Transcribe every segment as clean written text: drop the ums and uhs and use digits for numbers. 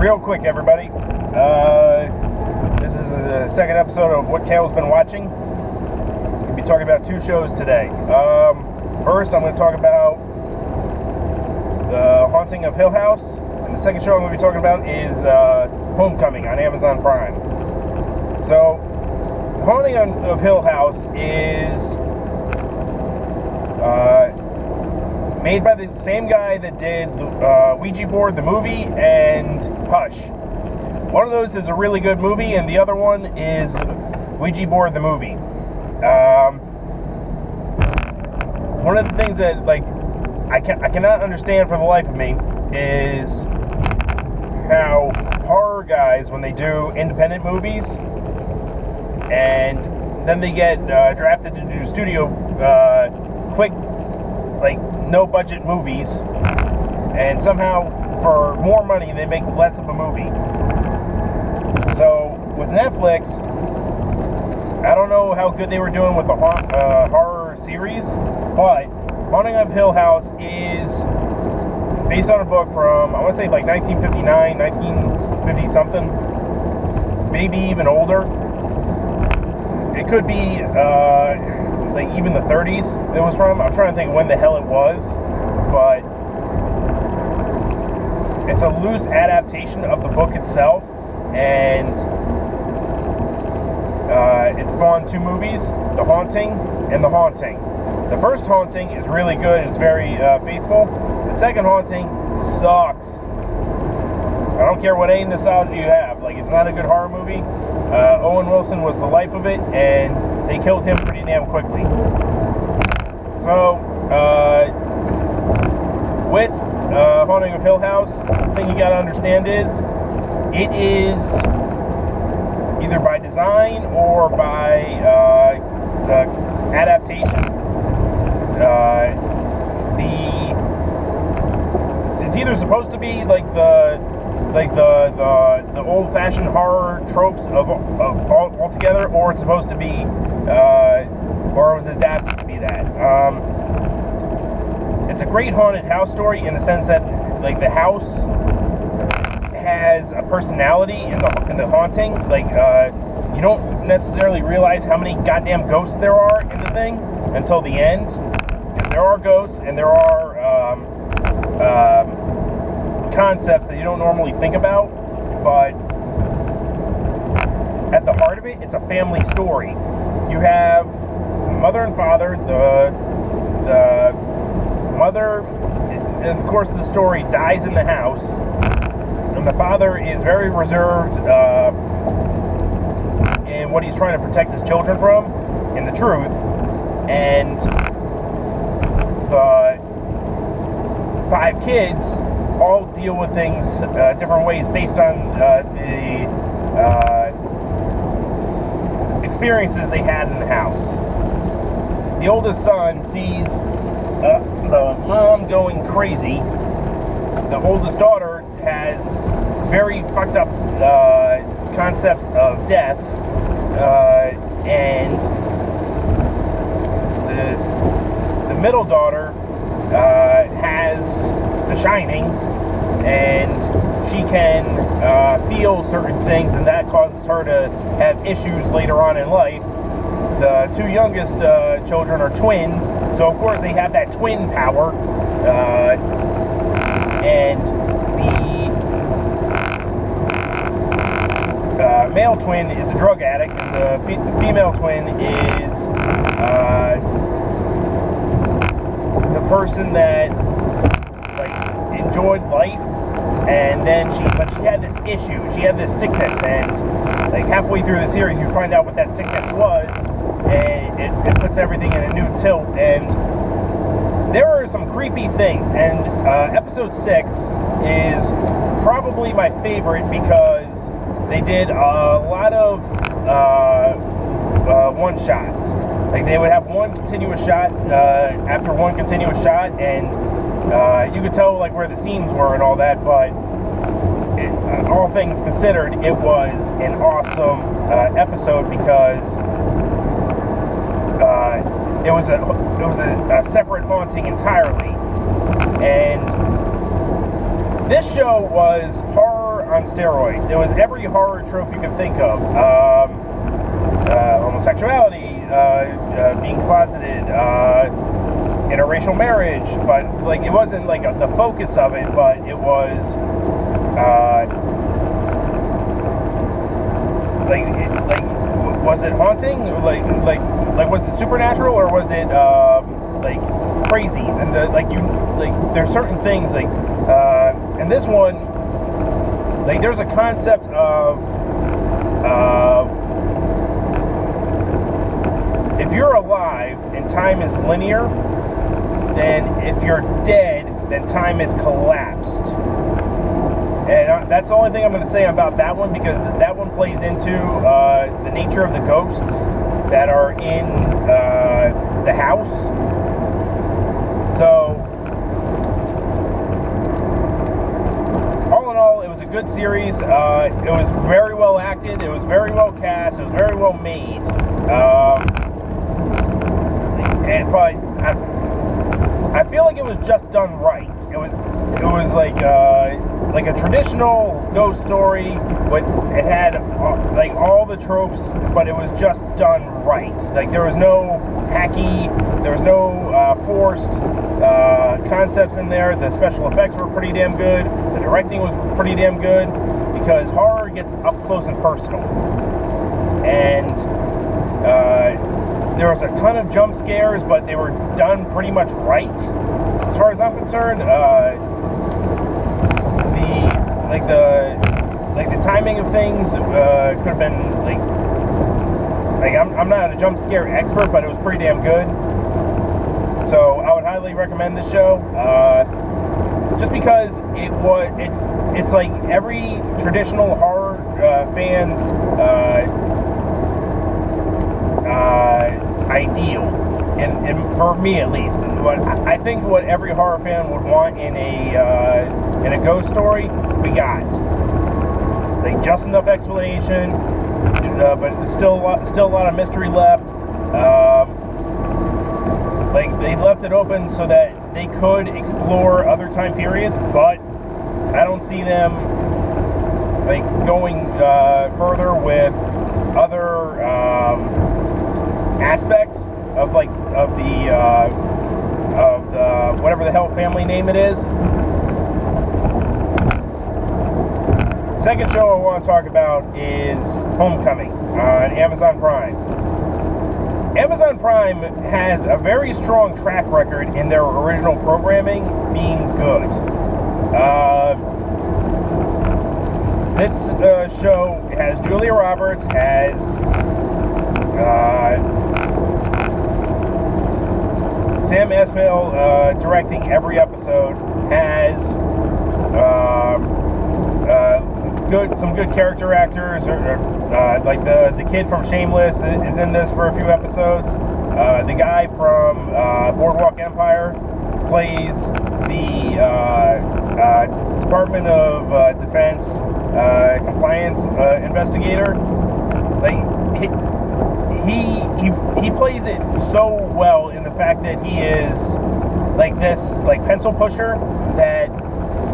Real quick, everybody. This is the second episode of what Kayal's been watching. We'll be talking about two shows today. First, I'm going to talk about The Haunting of Hill House. And the second show I'm going to be talking about is Homecoming on Amazon Prime. So, Haunting of Hill House is made by the same guy that did Ouija Board, the movie, and Hush. One of those is a really good movie, and the other one is Ouija Board, the movie. One of the things that I cannot understand for the life of me is how horror guys, when they do independent movies, and then they get drafted to do studio quick, no budget movies, and somehow for more money they make less of a movie. So with Netflix, I don't know how good they were doing with the horror series, but Haunting of Hill House is based on a book from, I want to say 1959, 1950 something, maybe even older. It could be even the 30s it was from. I'm trying to think when the hell it was, but it's a loose adaptation of the book itself, and it spawned two movies, The Haunting and The Haunting. The first Haunting is really good. It's very faithful. The second Haunting sucks. I don't care what any nostalgia you have. It's not a good horror movie. Owen Wilson was the life of it, and they killed him pretty damn quickly. So, with Haunting of Hill House, the thing you gotta understand is, it is either by design or by adaptation. It's either supposed to be the old-fashioned horror tropes of altogether, or it's supposed to be, or it was adapted to be that. It's a great haunted house story in the sense that, the house has a personality in the haunting. You don't necessarily realize how many goddamn ghosts there are in the thing until the end. Because there are ghosts, and there are concepts that you don't normally think about, but at the heart of it, it's a family story. You have mother and father. The mother, in the course of the story, dies in the house, and the father is very reserved in what he's trying to protect his children from, in the truth, and the 5 kids all deal with things different ways based on the experiences they had in the house. The oldest son sees the mom going crazy. The oldest daughter has very fucked up concepts of death, and the middle daughter has The Shining, and she can feel certain things, and that causes her to have issues later on in life. The 2 youngest children are twins, so of course they have that twin power, and the male twin is a drug addict, and the female twin is the person that enjoyed life, and then she had this issue, she had this sickness, and halfway through the series you find out what that sickness was, and it puts everything in a new tilt. And there are some creepy things, and episode 6 is probably my favorite because they did a lot of one-shots. They would have one continuous shot after one continuous shot, and you could tell where the seams were and all that, but all things considered, it was an awesome episode because it was a separate haunting entirely. And this show was horror on steroids. It was every horror trope you could think of. Homosexuality, being closeted, interracial marriage, but like it wasn't like the focus of it, but it was was it haunting? Like was it supernatural, or was it like crazy? And there's certain things like and this one, like there's a concept of if you're alive and time is linear, then if you're dead, then time is collapsed. And that's the only thing I'm going to say about that one, because that one plays into the nature of the ghosts that are in the house. So, all in all, it was a good series. It was very well acted. It was very well cast. It was very well made. But I feel like it was just done right. It was like a traditional ghost story, but it had like all the tropes, but it was just done right. Like there was no hacky, there was no forced concepts in there. The special effects were pretty damn good. The directing was pretty damn good, because horror gets up close and personal. And there was a ton of jump scares, but they were done pretty much right. As far as I'm concerned, the timing of things could have been like I'm not a jump scare expert, but it was pretty damn good. So I would highly recommend this show, just because it's like every traditional horror fan's ideal, and for me at least. But I think what every horror fan would want in a ghost story, we got. Like just enough explanation, but still a lot of mystery left. Like they left it open so that they could explore other time periods, but I don't see them like going further with other aspects of the whatever the hell family name it is. Second show I want to talk about is Homecoming on Amazon Prime. Amazon Prime has a very strong track record in their original programming being good. This show has Julia Roberts, has Sam Esmail directing every episode, has some good character actors, like the kid from Shameless is in this for a few episodes. The guy from Boardwalk Empire plays the Department of Defense compliance investigator. Like he plays it so well, in the fact that he is like this pencil pusher that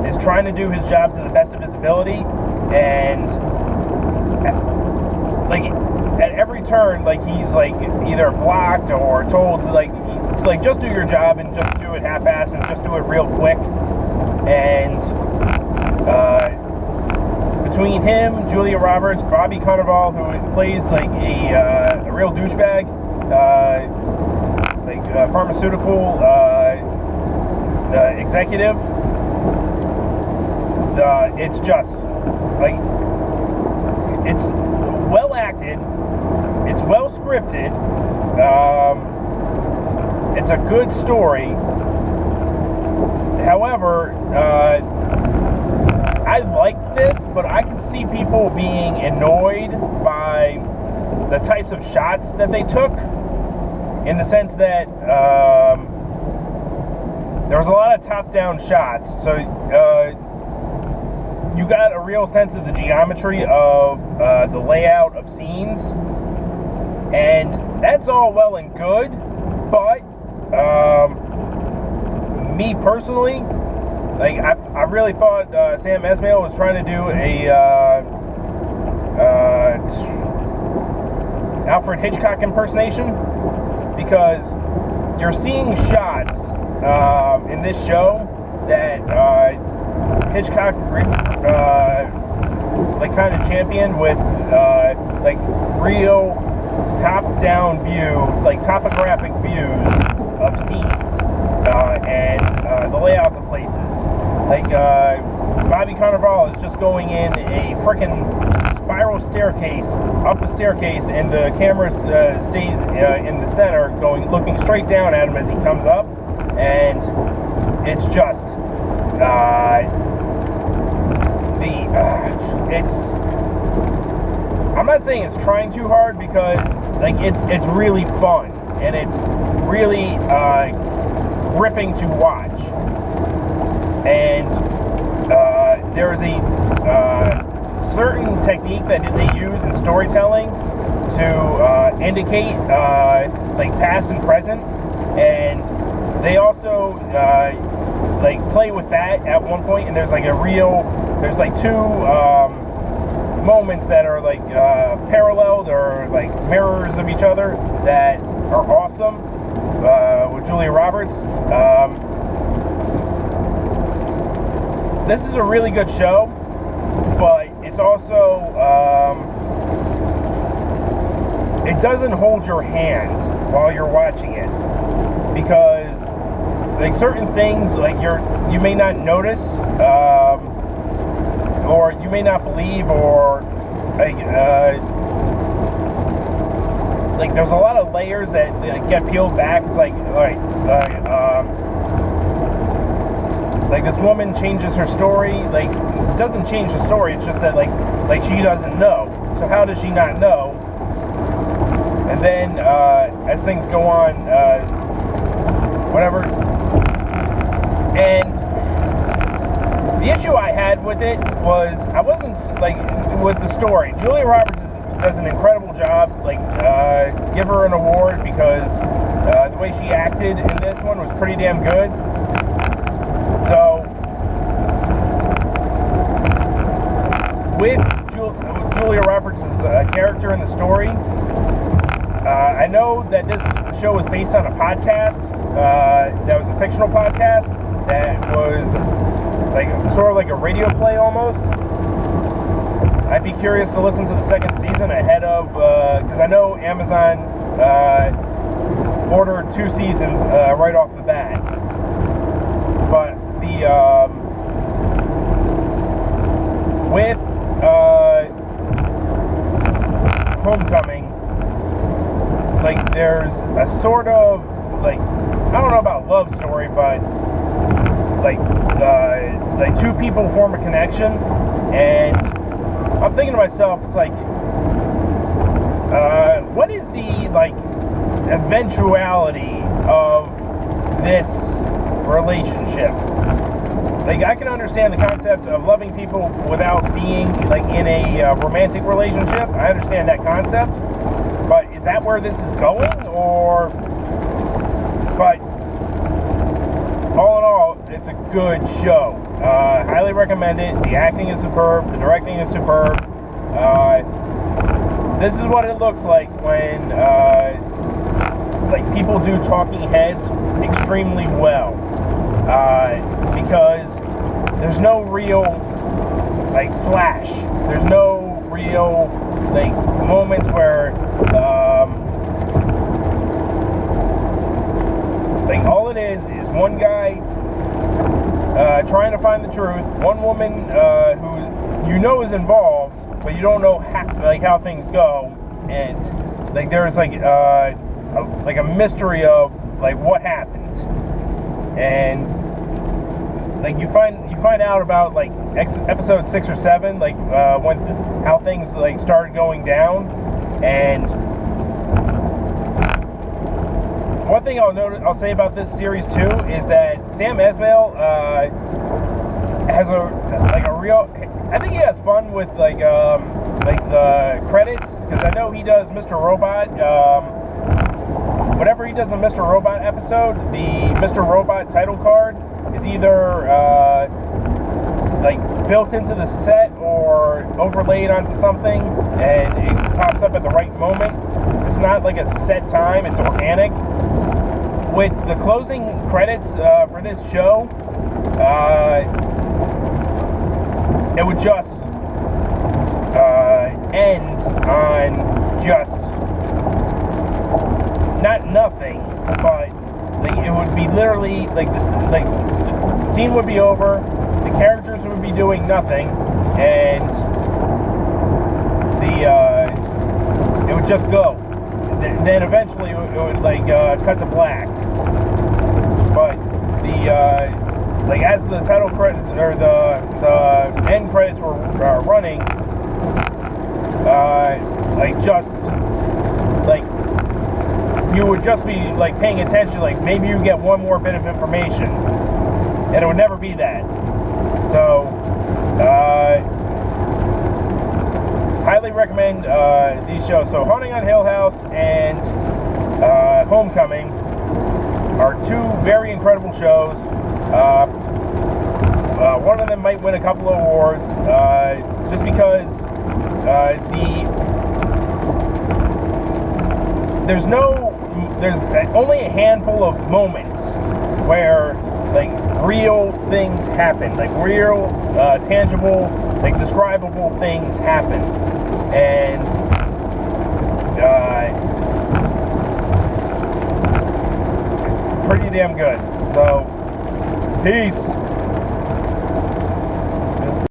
is trying to do his job to the best of his ability, and like at every turn, like he's like either blocked or told to like just do your job and just do it half-assed and just do it real quick. And between him, Julia Roberts, Bobby Cannavale, who plays like a real douchebag, pharmaceutical executive, it's just like it's well acted, it's well scripted, it's a good story. However, I liked this, but I can see people being annoyed by the types of shots that they took, in the sense that there was a lot of top-down shots, so you got a real sense of the geometry of the layout of scenes, and that's all well and good, but me personally, like I really thought Sam Esmail was trying to do a Alfred Hitchcock impersonation, because you're seeing shots in this show that Hitchcock like kind of championed, with like real top-down view, like topographic views of scenes and the layouts of places. Like Bobby Cannavale is just going in a freaking spiral staircase, up the staircase, and the camera stays in the center, looking straight down at him as he comes up, and it's just I'm not saying it's trying too hard, because like it's really fun and it's really gripping to watch. And there's a certain technique that they use in storytelling to indicate like past and present, and they also like play with that at one point. And there's like two moments that are like paralleled, or like mirrors of each other, that are awesome with Julia Roberts. This is a really good show, but it's also it doesn't hold your hand while you're watching it, because like certain things, like you may not notice, or you may not believe, or like there's a lot of layers that get peeled back. It's like this woman changes her story. Like, it doesn't change the story, it's just that like she doesn't know. So how does she not know? And then as things go on, whatever. And the issue I had with it was, I wasn't like with the story. Julia Roberts does an incredible job. Like, give her an award, because the way she acted in this one was pretty damn good. So, with Julia Roberts' character in the story, I know that this show was based on a podcast that was a fictional podcast that was like sort of like a radio play almost. I'd be curious to listen to the second season ahead of, because I know Amazon ordered 2 seasons right off the bat. But with Homecoming, like there's a sort of like, I don't know about love story, but like two people form a connection, and I'm thinking to myself, it's like, what is the like eventuality of this relationship? Like, I can understand the concept of loving people without being like in a romantic relationship. I understand that concept, but is that where this is going? Or, but all in all, it's a good show. Highly recommend it. The acting is superb. The directing is superb. This is what it looks like when like people do talking heads extremely well. Because there's no real like flash. There's no real like moments where like all it is one guy trying to find the truth, one woman who you know is involved, but you don't know how things go, and like there's like a mystery of like what happened, and like you find out about like episode 6 or 7, like when how things like started going down. And one thing I'll say about this series too is that Sam Esmail has a real, I think he has fun with like the credits, because I know he does Mr. Robot. Whenever he does a Mr. Robot episode, the Mr. Robot title card is either like built into the set or overlaid onto something, and it pops up at the right moment. It's not like a set time, it's organic. With the closing credits for this show, it would just end on just not nothing, but like it would be literally like this, like the scene would be over, the characters would be doing nothing, and it would just go. Then eventually it would like cut to black. But the like as the title credits or the end credits were running, like just like you would just be like paying attention, like maybe you get one more bit of information, and it would never be that. So highly recommend these shows. So Haunting on Hill House and Homecoming are two very incredible shows. One of them might win a couple of awards, just because there's only a handful of moments where like real things happen, like real tangible, like describable things happen, and pretty damn good. So peace.